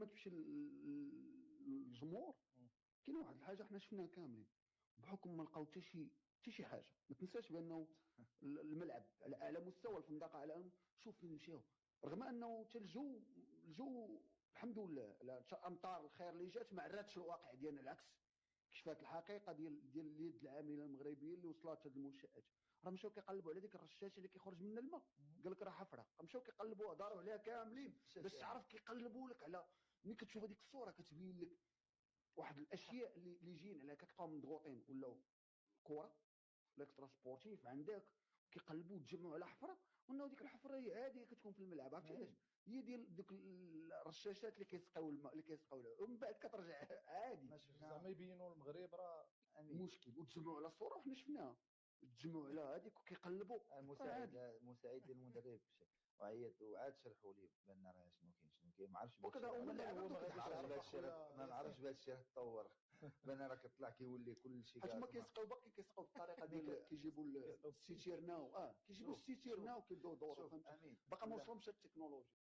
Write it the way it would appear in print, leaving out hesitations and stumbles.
ما تمشي للجمهور كاين واحد الحاجه حنا شفناها كاملين بحكم ما لقاو حتى شي حاجه. ما تنساش بانه الملعب على اعلى مستوى، الفندقه على شوف فين مشاو، رغم انه حتى الجو الحمد لله الامطار الخير اللي جات ما عراتش الواقع ديالنا، العكس كشفات الحقيقه ديال اليد العامله المغربيه اللي وصلت هذه المنشات. راه مشاو كيقلبوا على ديك الرشاشه اللي كيخرج منها الماء، قال لك راه حفره، مشاو كيقلبوها داروا عليها كاملين باش تعرف كيقلبوا لك على. ملي كتشوف هذيك الصوره كتبين لك واحد الاشياء اللي جايين عليها كتلقاو مضغوطين ولاو الكره الاكسترا سبورتيف عندك كيقلبوا تجمعوا على حفره، وانه ديك الحفره هي عاديه كتكون في الملعب. عرفتي علاش؟ هي ديال ديك الرشاشات اللي كيسقيو الماء اللي كيسقيو ومن بعد كترجع عادي. زعما يبينوا المغرب راه مشكل وتجمعوا على الصوره وحنا شفناها، تجمعوا على هذيك وكيقلبوا. المساعد ديال المدرب وعيط وعاد شرحوا لي بان راه شنو كاين ما عرفش وكذا هما اللي ما نعرفش بهذا الشيء راه تطور بان راه كيطلع كيولي كل شيء حيت هما كيسقيو باقي كيسقيو بالطريقه ديال كيجيبوا السيتيرنا كيجيبوا السيتيرنا وكيبداو يدوروا، فهمتي؟ باقا ما وصلهمش التكنولوجيا.